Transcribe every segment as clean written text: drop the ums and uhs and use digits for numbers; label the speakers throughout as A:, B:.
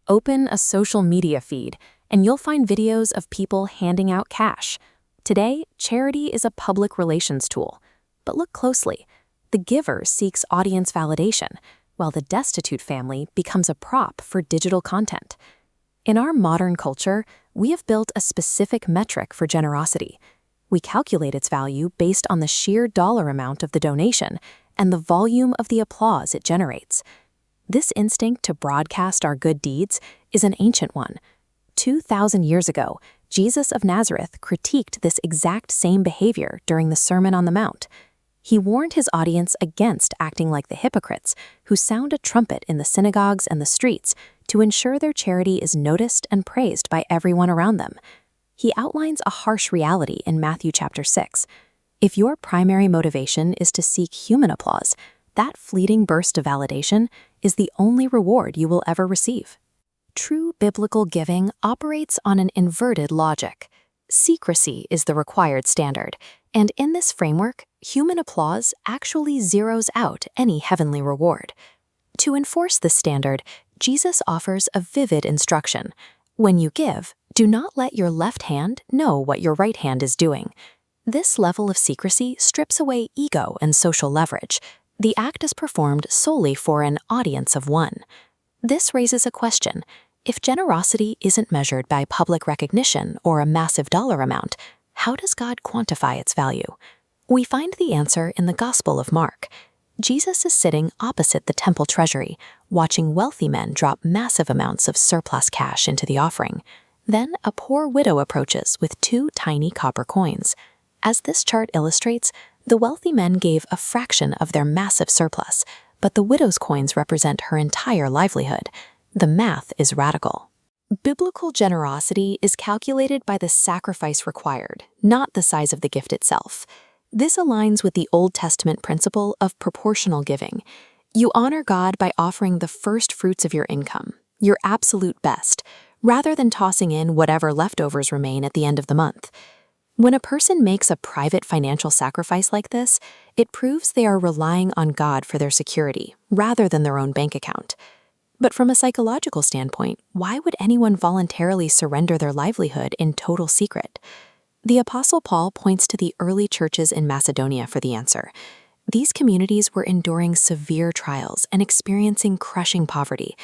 A: Open a social media feed, and you'll find videos of people handing out cash. Today, charity is a public relations tool. But look closely. The giver seeks audience validation, while the destitute family becomes a prop for digital content. In our modern culture, we have built a specific metric for generosity. We calculate its value based on the sheer dollar amount of the donation and the volume of the applause it generates. This instinct to broadcast our good deeds is an ancient one. 2,000 years ago, Jesus of Nazareth critiqued this exact same behavior during the Sermon on the Mount. He warned his audience against acting like the hypocrites who sound a trumpet in the synagogues and the streets to ensure their charity is noticed and praised by everyone around them. He outlines a harsh reality in Matthew chapter 6. If your primary motivation is to seek human applause, that fleeting burst of validation is the only reward you will ever receive. True biblical giving operates on an inverted logic. Secrecy is the required standard, and in this framework, human applause actually zeroes out any heavenly reward. To enforce this standard, Jesus offers a vivid instruction. When you give, do not let your left hand know what your right hand is doing. This level of secrecy strips away ego and social leverage. The act is performed solely for an audience of one. This raises a question. If generosity isn't measured by public recognition or a massive dollar amount, how does God quantify its value? We find the answer in the Gospel of Mark. Jesus is sitting opposite the temple treasury, watching wealthy men drop massive amounts of surplus cash into the offering. Then a poor widow approaches with 2 tiny copper coins. As this chart illustrates, the wealthy men gave a fraction of their massive surplus, but the widow's coins represent her entire livelihood. The math is radical. Biblical generosity is calculated by the sacrifice required, not the size of the gift itself. This aligns with the Old Testament principle of proportional giving. You honor God by offering the first fruits of your income, your absolute best, rather than tossing in whatever leftovers remain at the end of the month. When a person makes a private financial sacrifice like this, it proves they are relying on God for their security, rather than their own bank account. But from a psychological standpoint, why would anyone voluntarily surrender their livelihood in total secret? The Apostle Paul points to the early churches in Macedonia for the answer. These communities were enduring severe trials and experiencing crushing poverty.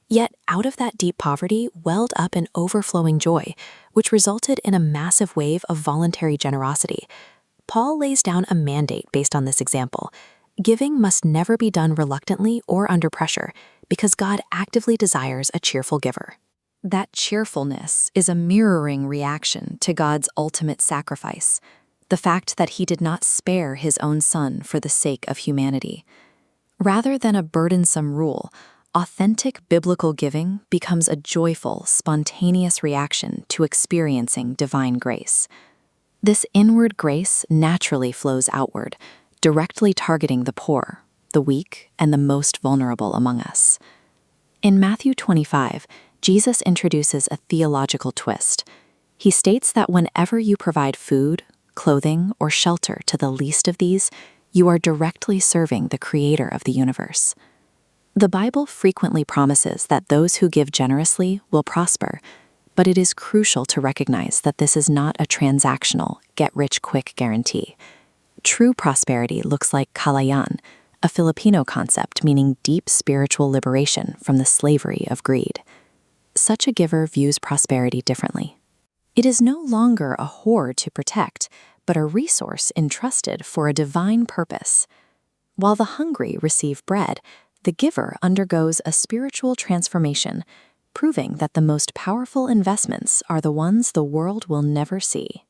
A: Yet out of that deep poverty welled up an overflowing joy, which resulted in a massive wave of voluntary generosity. Paul lays down a mandate based on this example. Giving must never be done reluctantly or under pressure, because God actively desires a cheerful giver. That cheerfulness is a mirroring reaction to God's ultimate sacrifice, the fact that he did not spare his own son for the sake of humanity. Rather than a burdensome rule, authentic biblical giving becomes a joyful, spontaneous reaction to experiencing divine grace. This inward grace naturally flows outward, directly targeting the poor, the weak, and the most vulnerable among us. In Matthew 25, Jesus introduces a theological twist. He states that whenever you provide food, clothing, or shelter to the least of these, you are directly serving the Creator of the universe. The Bible frequently promises that those who give generously will prosper, but it is crucial to recognize that this is not a transactional, get-rich-quick guarantee. True prosperity looks like kalayan, a Filipino concept meaning deep spiritual liberation from the slavery of greed. Such a giver views prosperity differently. It is no longer a hoard to protect, but a resource entrusted for a divine purpose. While the hungry receive bread, the giver undergoes a spiritual transformation, proving that the most powerful investments are the ones the world will never see.